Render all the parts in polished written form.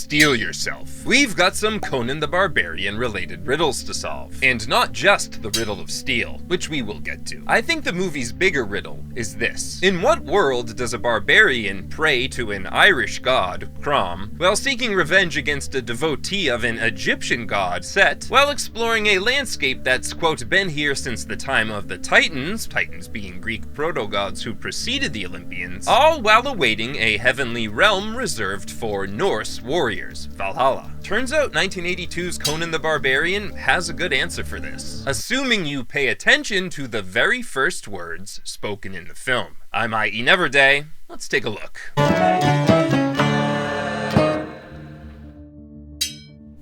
steel yourself. We've got some Conan the Barbarian related riddles to solve. And not just the riddle of steel, which we will get to. I think the movie's bigger riddle is this. In what world does a barbarian pray to an Irish god, Crom, while seeking revenge against a devotee of an Egyptian god, Set, while exploring a landscape that's, quote, been here since the time of the Titans being Greek proto-gods who preceded the Olympians, all while awaiting a heavenly realm reserved for Norse warriors, Valhalla? Turns out 1982's Conan the Barbarian has a good answer for this, assuming you pay attention to the very first words spoken in the film. I'm I.E. Neverday. Let's take a look.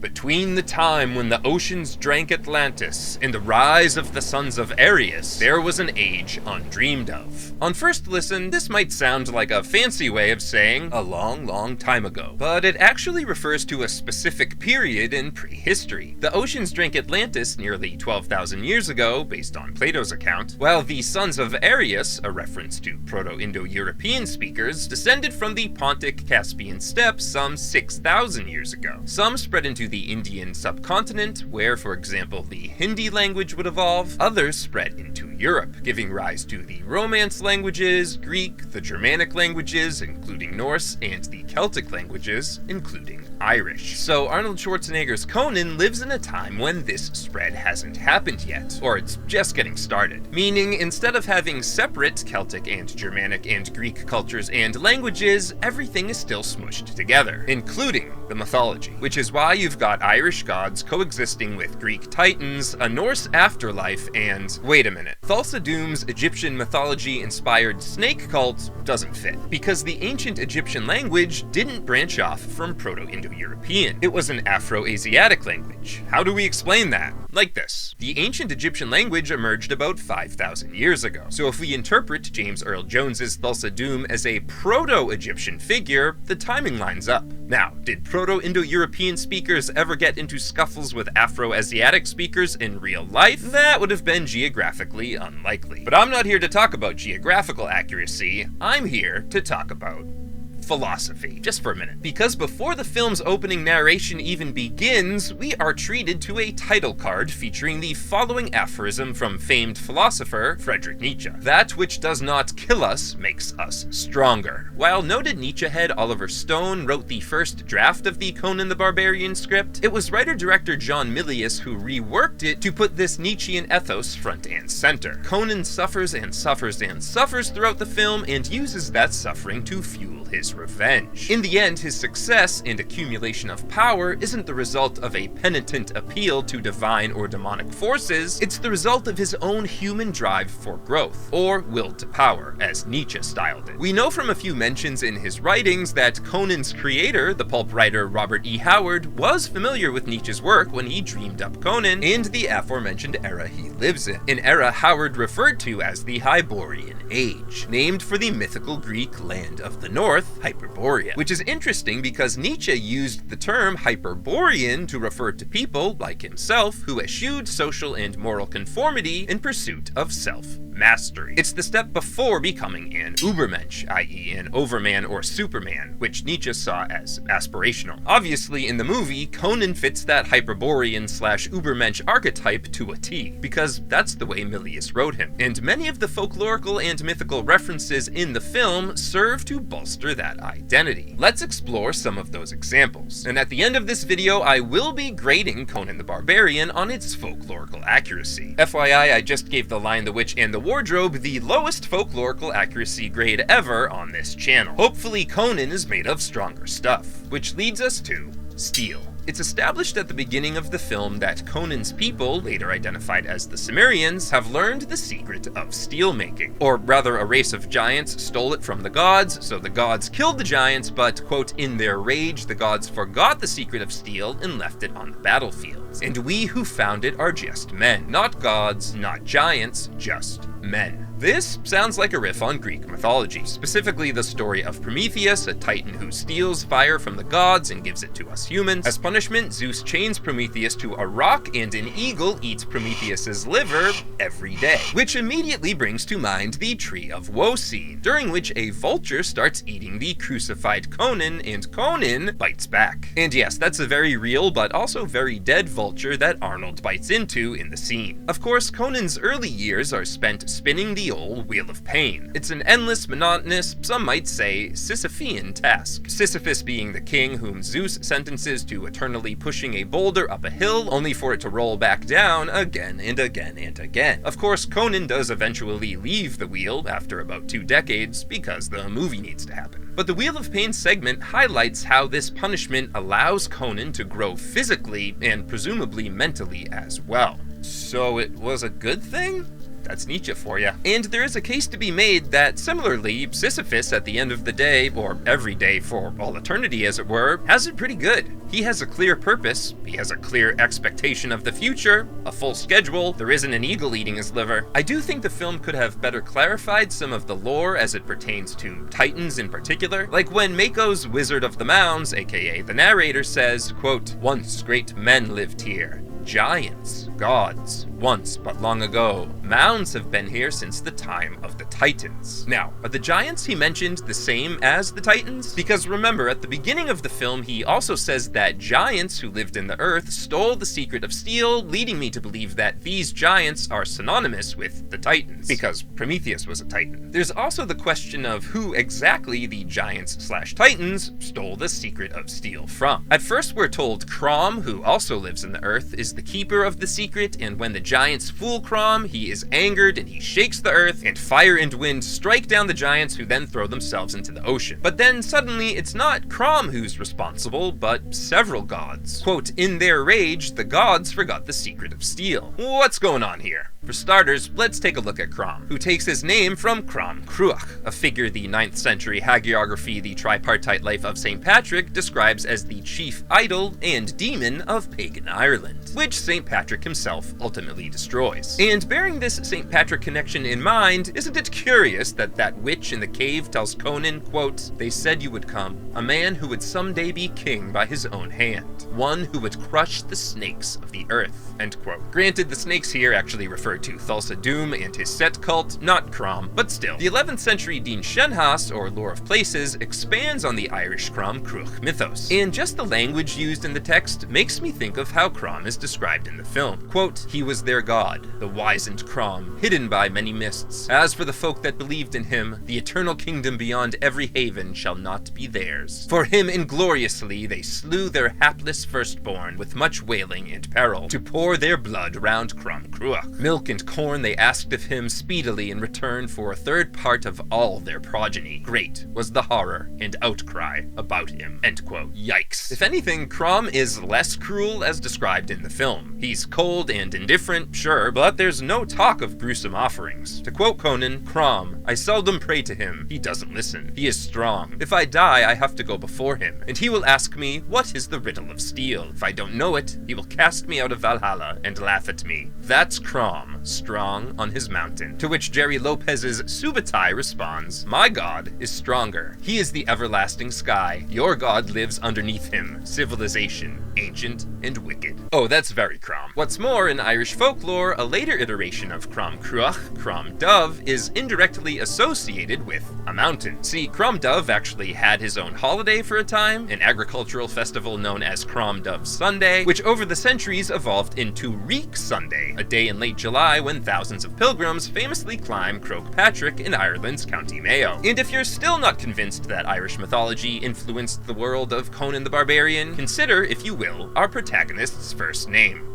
Between the time when the oceans drank Atlantis and the rise of the sons of Ares, there was an age undreamed of. On first listen, this might sound like a fancy way of saying a long, long time ago, but it actually refers to a specific period in prehistory. The oceans drank Atlantis nearly 12,000 years ago, based on Plato's account, while the sons of Ares, a reference to Proto-Indo-European speakers, descended from the Pontic-Caspian steppes some 6,000 years ago. Some spread into the Indian subcontinent, where, for example, the Hindi language would evolve. Others spread into Europe, giving rise to the Romance languages, Greek, the Germanic languages, including Norse, and the Celtic languages, including Irish. So Arnold Schwarzenegger's Conan lives in a time when this spread hasn't happened yet, or it's just getting started. Meaning, instead of having separate Celtic and Germanic and Greek cultures and languages, everything is still smushed together, including the mythology, which is why you've got Irish gods coexisting with Greek titans, a Norse afterlife, and wait a minute, Thulsa Doom's Egyptian mythology-inspired snake cult doesn't fit, because the ancient Egyptian language didn't branch off from Proto-Indo-European. It was an Afro-Asiatic language. How do we explain that? Like this. The ancient Egyptian language emerged about 5,000 years ago, so if we interpret James Earl Jones's Thulsa Doom as a Proto-Egyptian figure, the timing lines up. Now, did Proto-Indo-European speakers ever get into scuffles with Afro-Asiatic speakers in real life? That would have been geographically unlikely. But I'm not here to talk about geographical accuracy, I'm here to talk about philosophy, just for a minute. Because before the film's opening narration even begins, we are treated to a title card featuring the following aphorism from famed philosopher Friedrich Nietzsche. That which does not kill us makes us stronger. While noted Nietzsche head Oliver Stone wrote the first draft of the Conan the Barbarian script, it was writer-director John Milius who reworked it to put this Nietzschean ethos front and center. Conan suffers and suffers and suffers throughout the film and uses that suffering to fuel his revenge. In the end, his success and accumulation of power isn't the result of a penitent appeal to divine or demonic forces, it's the result of his own human drive for growth, or will to power, as Nietzsche styled it. We know from a few mentions in his writings that Conan's creator, the pulp writer Robert E. Howard, was familiar with Nietzsche's work when he dreamed up Conan and the aforementioned era he lives in, an era Howard referred to as the Hyborian Age, named for the mythical Greek land of the north, Hyperborea, which is interesting because Nietzsche used the term Hyperborean to refer to people, like himself, who eschewed social and moral conformity in pursuit of self-mastery. It's the step before becoming an Übermensch, i.e. an overman or superman, which Nietzsche saw as aspirational. Obviously, in the movie, Conan fits that Hyperborean/Übermensch archetype to a T, because that's the way Milius wrote him, and many of the folklorical and mythical references in the film serve to bolster that identity. Let's explore some of those examples, and at the end of this video I will be grading Conan the Barbarian on its folklorical accuracy. FYI, I just gave The Lion, the Witch, and the Wardrobe the lowest folklorical accuracy grade ever on this channel. Hopefully Conan is made of stronger stuff, which leads us to steel. It's established at the beginning of the film that Conan's people, later identified as the Cimmerians, have learned the secret of steel making. Or rather, a race of giants stole it from the gods, so the gods killed the giants, but, quote, in their rage, the gods forgot the secret of steel and left it on the battlefields. And we who found it are just men. Not gods, not giants, just men. This sounds like a riff on Greek mythology, specifically the story of Prometheus, a titan who steals fire from the gods and gives it to us humans. As punishment, Zeus chains Prometheus to a rock and an eagle eats Prometheus's liver every day, which immediately brings to mind the Tree of Woe scene, during which a vulture starts eating the crucified Conan, and Conan bites back. And yes, that's a very real but also very dead vulture that Arnold bites into in the scene. Of course, Conan's early years are spent spinning the old Wheel of Pain. It's an endless, monotonous, some might say Sisyphean task. Sisyphus being the king whom Zeus sentences to eternally pushing a boulder up a hill, only for it to roll back down again and again and again. Of course, Conan does eventually leave the wheel after about 2 decades because the movie needs to happen. But the Wheel of Pain segment highlights how this punishment allows Conan to grow physically and presumably mentally as well. So it was a good thing? That's Nietzsche for you. And there is a case to be made that, similarly, Sisyphus at the end of the day, or every day for all eternity as it were, has it pretty good. He has a clear purpose, he has a clear expectation of the future, a full schedule, there isn't an eagle eating his liver. I do think the film could have better clarified some of the lore as it pertains to titans in particular, like when Mako's Wizard of the Mounds, aka the narrator, says, quote, "Once great men lived here. Giants, gods, once but long ago. Mounds have been here since the time of the Titans." Now, are the giants he mentioned the same as the Titans? Because remember, at the beginning of the film, he also says that giants who lived in the earth stole the secret of steel, leading me to believe that these giants are synonymous with the Titans, because Prometheus was a Titan. There's also the question of who exactly the giants/Titans stole the secret of steel from. At first, we're told Crom, who also lives in the earth, is the keeper of the secret, and when the giants fool Crom, he is angered and he shakes the earth, and fire and wind strike down the giants, who then throw themselves into the ocean. But then suddenly it's not Crom who's responsible, but several gods. Quote, "In their rage, the gods forgot the secret of steel." What's going on here? For starters, let's take a look at Crom, who takes his name from Crom Cruach, a figure the 9th century hagiography The Tripartite Life of St. Patrick describes as the chief idol and demon of pagan Ireland, which St. Patrick himself ultimately destroys. And bearing this St. Patrick connection in mind, isn't it curious that that witch in the cave tells Conan, quote, "They said you would come, a man who would someday be king by his own hand, one who would crush the snakes of the earth," end quote. Granted, the snakes here actually refer to Thulsa Doom and his Set cult, not Crom, but still. The 11th century Dín Shenhas, or Lore of Places, expands on the Irish Crom Cruach mythos, and just the language used in the text makes me think of how Crom is described in the film. Quote, "He was their god, the wizened Crom, hidden by many mists. As for the folk that believed in him, the eternal kingdom beyond every haven shall not be theirs. For him ingloriously they slew their hapless firstborn with much wailing and peril, to pour their blood round Crom Cruach. Milk and corn they asked of him speedily in return for a third part of all their progeny. Great was the horror and outcry about him," end quote. Yikes. If anything, Crom is less cruel as described in the film. He's cold and indifferent, sure, but there's no talk of gruesome offerings. To quote Conan, "Crom, I seldom pray to him. He doesn't listen. He is strong. If I die, I have to go before him, and he will ask me, what is the riddle of steel? If I don't know it, he will cast me out of Valhalla and laugh at me. That's Crom, strong on his mountain." To which Jerry Lopez's Subutai responds, "My God is stronger. He is the everlasting sky. Your God lives underneath him. Civilization, ancient and wicked." Oh, that's very Crom. What's more, in Irish folklore, a later iteration of Crom Cruach, Crom Dubh, is indirectly associated with a mountain. See, Crom Dubh actually had his own holiday for a time, an agricultural festival known as Crom Dubh Sunday, which over the centuries evolved into Reek Sunday, a day in late July when thousands of pilgrims famously climb Croagh Patrick in Ireland's County Mayo. And if you're still not convinced that Irish mythology influenced the world of Conan the Barbarian, consider, if you will, our protagonist's first name.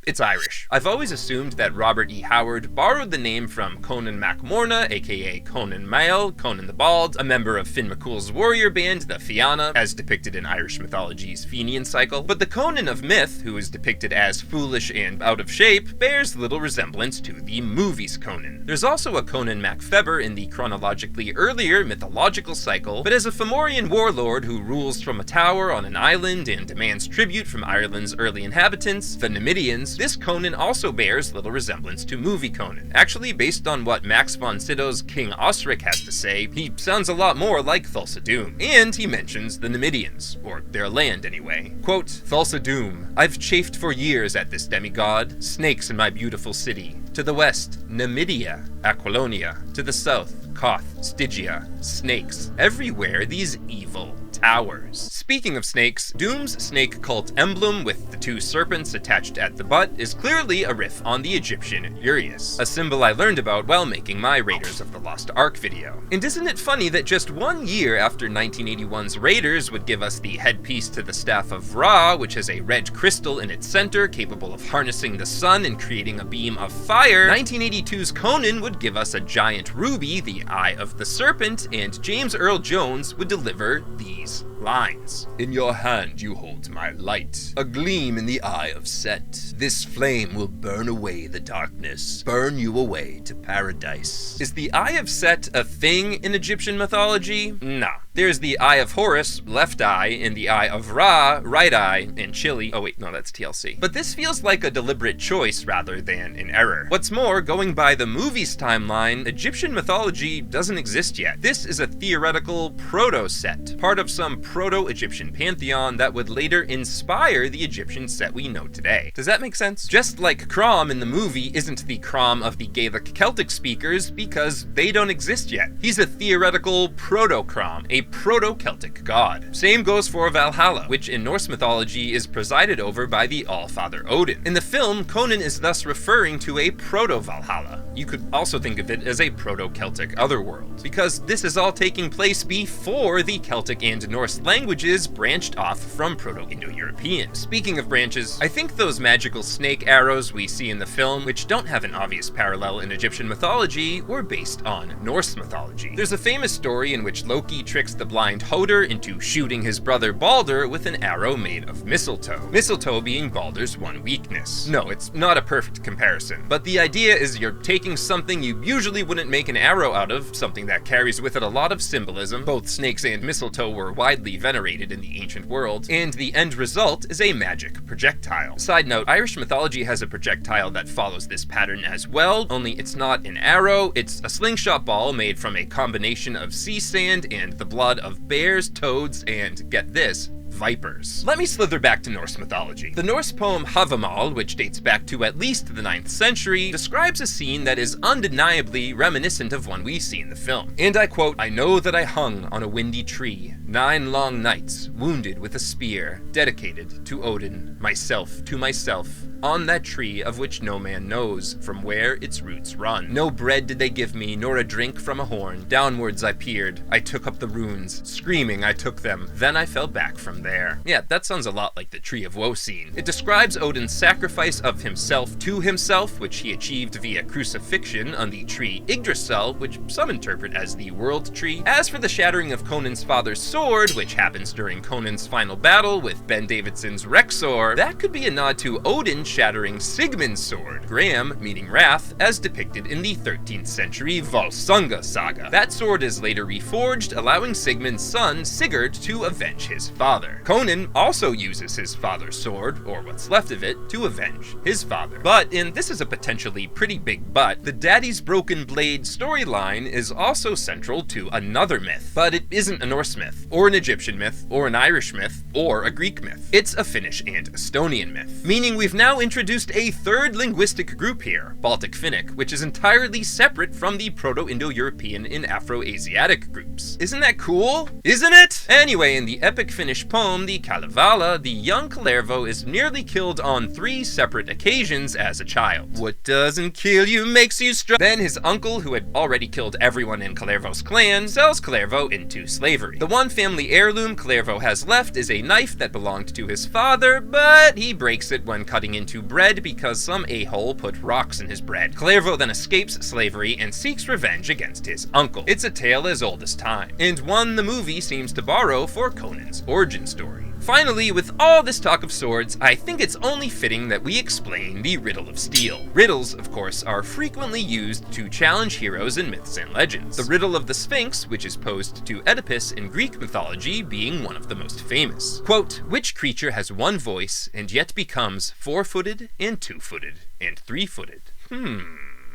It's Irish. I've always assumed that Robert E. Howard borrowed the name from Conan MacMorna, aka Conan Mael, Conan the Bald, a member of Finn McCool's warrior band, the Fianna, as depicted in Irish mythology's Fenian cycle. But the Conan of myth, who is depicted as foolish and out of shape, bears little resemblance to the movie's Conan. There's also a Conan MacFeber in the chronologically earlier mythological cycle, but as a Fomorian warlord who rules from a tower on an island and demands tribute from Ireland's early inhabitants, the Numidians Cimmerians, this Conan also bears little resemblance to movie Conan. Actually, based on what Max von Sydow's King Osric has to say, he sounds a lot more like Thulsa Doom. And he mentions the Numidians, or their land anyway. Quote, Thulsa Doom, I've chafed for years at this demigod, snakes in my beautiful city. To the west, Numidia, Aquilonia. To the south, Koth, Stygia, snakes. Everywhere these evil towers. Speaking of snakes, Doom's snake cult emblem with the two serpents attached at the butt is clearly a riff on the Egyptian Urias, a symbol I learned about while making my Raiders of the Lost Ark video. And isn't it funny that just 1 year after 1981's Raiders would give us the headpiece to the Staff of Ra, which has a red crystal in its center capable of harnessing the sun and creating a beam of fire, 1982's Conan would give us a giant ruby, the Eye of the Serpent, and James Earl Jones would deliver these lines. In your hand you hold my light, a gleam in the eye of Set. This flame will burn away the darkness, burn you away to paradise. Is the Eye of Set a thing in Egyptian mythology? Nah. There's the Eye of Horus, left eye, and the Eye of Ra, right eye, and Chile. Oh wait, no, that's TLC. But this feels like a deliberate choice rather than an error. What's more, going by the movie's timeline, Egyptian mythology doesn't exist yet. This is a theoretical proto-set, part of some proto-Egyptian pantheon that would later inspire the Egyptian set we know today. Does that make sense? Just like Crom in the movie isn't the Crom of the Gaelic Celtic speakers because they don't exist yet. He's a theoretical proto-Crom, a proto-Celtic god. Same goes for Valhalla, which in Norse mythology is presided over by the All-Father Odin. In the film, Conan is thus referring to a proto-Valhalla. You could also think of it as a proto-Celtic otherworld, because this is all taking place before the Celtic and Norse languages branched off from Proto-Indo-European. Speaking of branches, I think those magical snake arrows we see in the film, which don't have an obvious parallel in Egyptian mythology, were based on Norse mythology. There's a famous story in which Loki tricks the blind Hoder into shooting his brother Balder with an arrow made of mistletoe. Mistletoe being Balder's one weakness. No, it's not a perfect comparison, but the idea is you're taking something you usually wouldn't make an arrow out of, something that carries with it a lot of symbolism. Both snakes and mistletoe were widely venerated in the ancient world, and the end result is a magic projectile. Side note, Irish mythology has a projectile that follows this pattern as well, only it's not an arrow, it's a slingshot ball made from a combination of sea sand and the blood of bears, toads, and, get this, vipers. Let me slither back to Norse mythology. The Norse poem Havamal, which dates back to at least the 9th century, describes a scene that is undeniably reminiscent of one we see in the film. And I quote, I know that I hung on a windy tree, 9 long nights, wounded with a spear, dedicated to Odin, myself to myself, on that tree of which no man knows from where its roots run. No bread did they give me, nor a drink from a horn. Downwards I peered, I took up the runes, screaming I took them, then I fell back from there. Yeah, that sounds a lot like the Tree of Woe scene. It describes Odin's sacrifice of himself to himself, which he achieved via crucifixion on the tree Yggdrasil, which some interpret as the World Tree. As for the shattering of Conan's father's sword, which happens during Conan's final battle with Ben Davidson's Rexor, that could be a nod to Odin shattering Sigmund's sword, Gram, meaning wrath, as depicted in the 13th century Volsunga saga. That sword is later reforged, allowing Sigmund's son, Sigurd, to avenge his father. Conan also uses his father's sword, or what's left of it, to avenge his father. But, and this is a potentially pretty big but, the Daddy's Broken Blade storyline is also central to another myth. But it isn't a Norse myth, or an Egyptian myth, or an Irish myth, or a Greek myth. It's a Finnish and Estonian myth, meaning we've now introduced a third linguistic group here, Baltic Finnic, which is entirely separate from the Proto-Indo-European and Afro-Asiatic groups. Isn't that cool? Isn't it? Anyway, in the epic Finnish poem, the Kalevala, the young Kalervo is nearly killed on 3 separate occasions as a child. What doesn't kill you makes you strong. Then his uncle, who had already killed everyone in Kalervo's clan, sells Kalervo into slavery. The one family heirloom Kalervo has left is a knife that belonged to his father, but he breaks it when cutting into bread because some a-hole put rocks in his bread. Kalervo then escapes slavery and seeks revenge against his uncle. It's a tale as old as time, and one the movie seems to borrow for Conan's origin story. Finally, with all this talk of swords, I think it's only fitting that we explain the Riddle of Steel. Riddles, of course, are frequently used to challenge heroes in myths and legends. The Riddle of the Sphinx, which is posed to Oedipus in Greek mythology, being one of the most famous. Quote, which creature has one voice and yet becomes four-footed and two-footed and three-footed?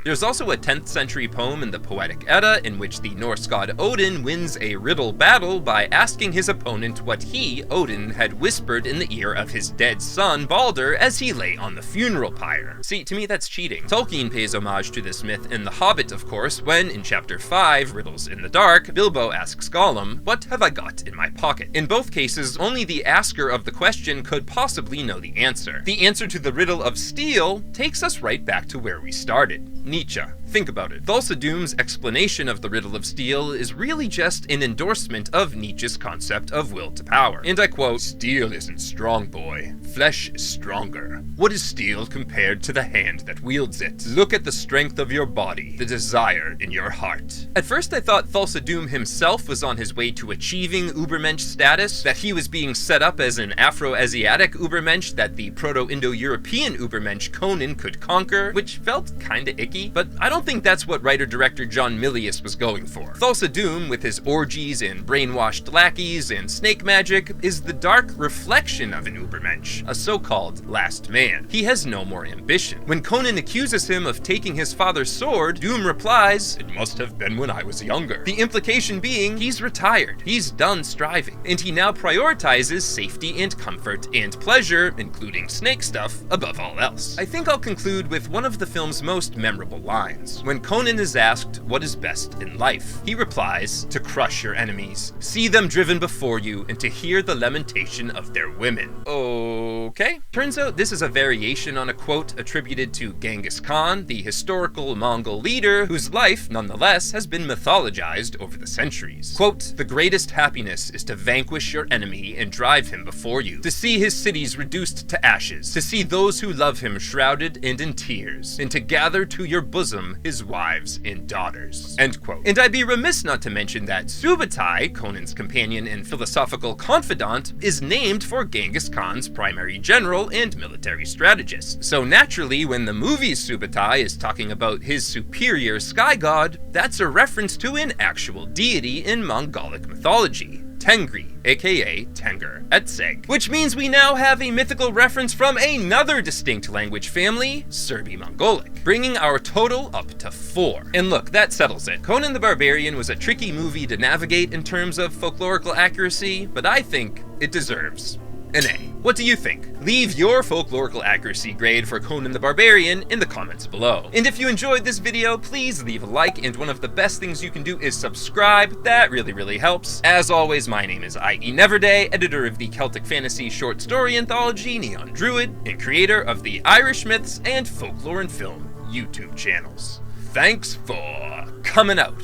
There's also a 10th century poem in the Poetic Edda in which the Norse god Odin wins a riddle battle by asking his opponent what he, Odin, had whispered in the ear of his dead son Balder as he lay on the funeral pyre. See, to me that's cheating. Tolkien pays homage to this myth in The Hobbit, of course, when, in chapter 5, Riddles in the Dark, Bilbo asks Gollum, what have I got in my pocket? In both cases, only the asker of the question could possibly know the answer. The answer to the Riddle of Steel takes us right back to where we started. Nietzsche. Think about it. Thulsa Doom's explanation of the Riddle of Steel is really just an endorsement of Nietzsche's concept of will to power. And I quote, "Steel isn't strong, boy. Flesh is stronger. What is steel compared to the hand that wields it? Look at the strength of your body, the desire in your heart." At first I thought Thulsa Doom himself was on his way to achieving Ubermensch status, that he was being set up as an Afro-Asiatic Ubermensch that the Proto-Indo-European Ubermensch Conan could conquer, which felt kinda icky, but I don't think that's what writer-director John Milius was going for. Thulsa Doom, with his orgies and brainwashed lackeys and snake magic, is the dark reflection of an Ubermensch, a so-called last man. He has no more ambition. When Conan accuses him of taking his father's sword, Doom replies, "It must have been when I was younger." The implication being, he's retired, he's done striving, and he now prioritizes safety and comfort and pleasure, including snake stuff, above all else. I think I'll conclude with one of the film's most memorable lines. When Conan is asked what is best in life, he replies, "To crush your enemies, see them driven before you, and to hear the lamentation of their women." Okay. Turns out this is a variation on a quote attributed to Genghis Khan, the historical Mongol leader, whose life, nonetheless, has been mythologized over the centuries. Quote, "The greatest happiness is to vanquish your enemy and drive him before you, to see his cities reduced to ashes, to see those who love him shrouded and in tears, and to gather to your bosom his wives and daughters." End quote. And I'd be remiss not to mention that Subutai, Conan's companion and philosophical confidant, is named for Genghis Khan's primary general and military strategist. So naturally, when the movie Subutai is talking about his superior sky god, that's a reference to an actual deity in Mongolic mythology. Tengri, aka Tenger, Etseg, which means we now have a mythical reference from another distinct language family, Serbi-Mongolic, bringing our total up to 4. And look, that settles it. Conan the Barbarian was a tricky movie to navigate in terms of folklorical accuracy, but I think it deserves an A. What do you think? Leave your folklorical accuracy grade for Conan the Barbarian in the comments below. And if you enjoyed this video, please leave a like, and one of the best things you can do is subscribe. That really helps. As always, my name is I.E. Neverday, editor of the Celtic fantasy short story anthology Neon Druid, and creator of the Irish Myths and Folklore and Film YouTube channels. Thanks for coming out.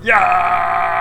Yeah!